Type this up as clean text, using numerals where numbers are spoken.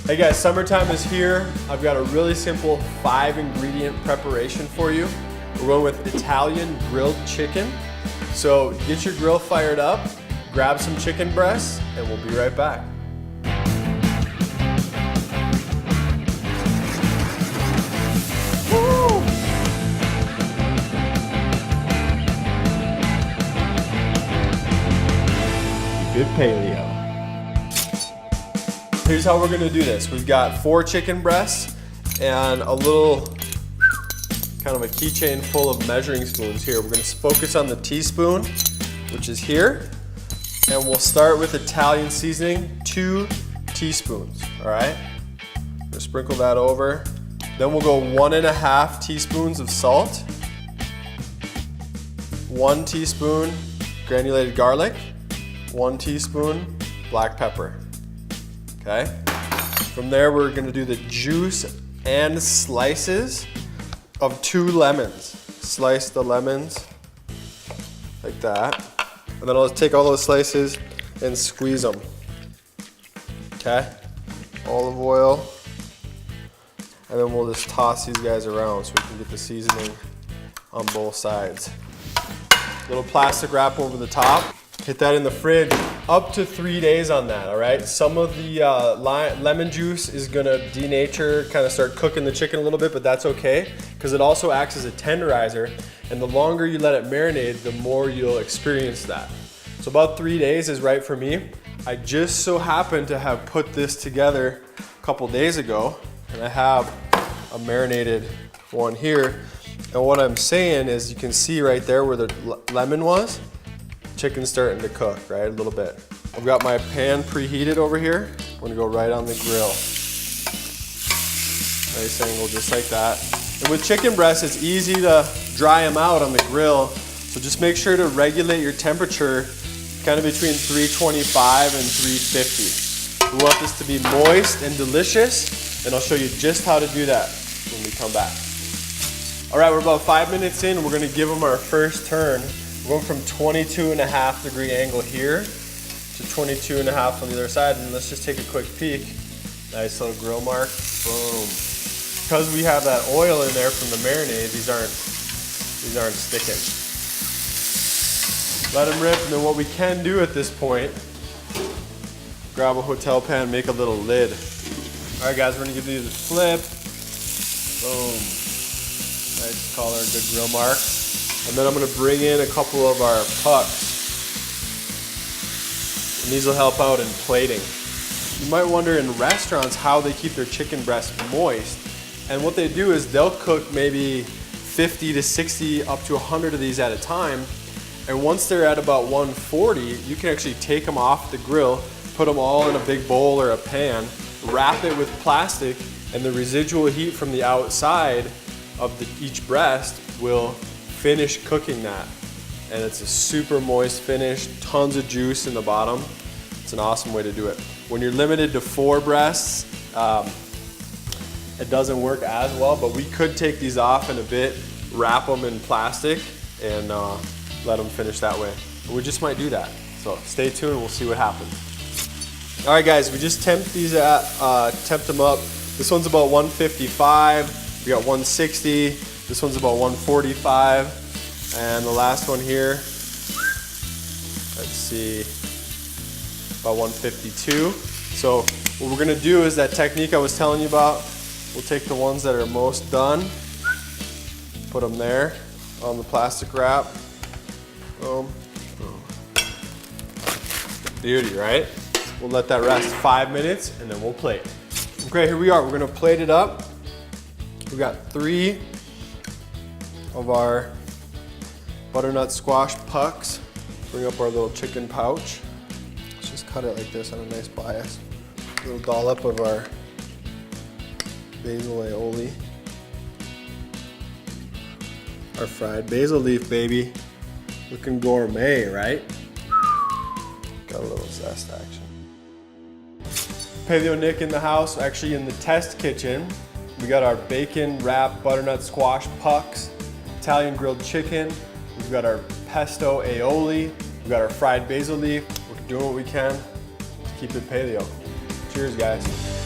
Hey guys, summertime is here. I've got a really simple 5-ingredient preparation for you. We're going with Italian grilled chicken. So get your grill fired up, grab some chicken breasts, and we'll be right back. Woo! Good paleo. Here's how we're gonna do this. We've got 4 chicken breasts and a little kind of a keychain full of measuring spoons here. We're gonna focus on the teaspoon, which is here, and we'll start with Italian seasoning, 2 teaspoons, all right? I'm gonna sprinkle that over. Then we'll go 1.5 teaspoons of salt, 1 teaspoon granulated garlic, 1 teaspoon black pepper, okay? From there, we're gonna do the juice and slices of 2 lemons. Slice the lemons like that. And then I'll take all those slices and squeeze them. Okay? Olive oil. And then we'll just toss these guys around so we can get the seasoning on both sides. Little plastic wrap over the top. Hit that in the fridge up to 3 days on that, all right? Some of the lemon juice is gonna denature, kind of start cooking the chicken a little bit, but that's okay, because it also acts as a tenderizer, and the longer you let it marinate, the more you'll experience that. So about 3 days is right for me. I just so happen to have put this together a couple days ago, and I have a marinated one here. And what I'm saying is, you can see right there where the lemon was, chicken's starting to cook, right, a little bit. I've got my pan preheated over here. I'm gonna go right on the grill. Nice angle, just like that. And with chicken breasts, it's easy to dry them out on the grill. So just make sure to regulate your temperature kind of between 325 and 350. We want this to be moist and delicious, and I'll show you just how to do that when we come back. All right, we're about 5 minutes in. We're gonna give them our first turn. We're going from 22.5-degree angle here to 22.5 on the other side, and let's just take a quick peek. Nice little grill mark, boom. Because we have that oil in there from the marinade, these aren't sticking. Let them rip, and then what we can do at this point, grab a hotel pan, make a little lid. All right guys, we're gonna give these a flip. Boom. Nice color, good grill mark. And then I'm gonna bring in a couple of our pucks. And these will help out in plating. You might wonder in restaurants how they keep their chicken breasts moist. And what they do is they'll cook maybe 50 to 60, up to 100 of these at a time. And once they're at about 140, you can actually take them off the grill, put them all in a big bowl or a pan, wrap it with plastic, and the residual heat from the outside of each breast will finish cooking that. And it's a super moist finish, tons of juice in the bottom. It's an awesome way to do it. When you're limited to 4 breasts, it doesn't work as well, but we could take these off in a bit, wrap them in plastic, and let them finish that way. But we just might do that. So stay tuned, we'll see what happens. All right guys, we just temp them up. This one's about 155, we got 160, this one's about 145, and the last one here, let's see, about 152. So what we're gonna do is that technique I was telling you about, we'll take the ones that are most done, put them there on the plastic wrap, boom, boom. Beauty, right? We'll let that rest 5 minutes and then we'll plate. Okay, here we are, we're gonna plate it up. We got 3 of our butternut squash pucks. Bring up our little chicken pouch. Let's just cut it like this on a nice bias. A little dollop of our basil aioli. Our fried basil leaf, baby. Looking gourmet, right? Got a little zest action. Paleo Nick in the house, actually in the test kitchen. We got our bacon wrapped butternut squash pucks, Italian grilled chicken. We've got our pesto aioli. We've got our fried basil leaf. We're doing what we can to keep it paleo. Cheers, guys.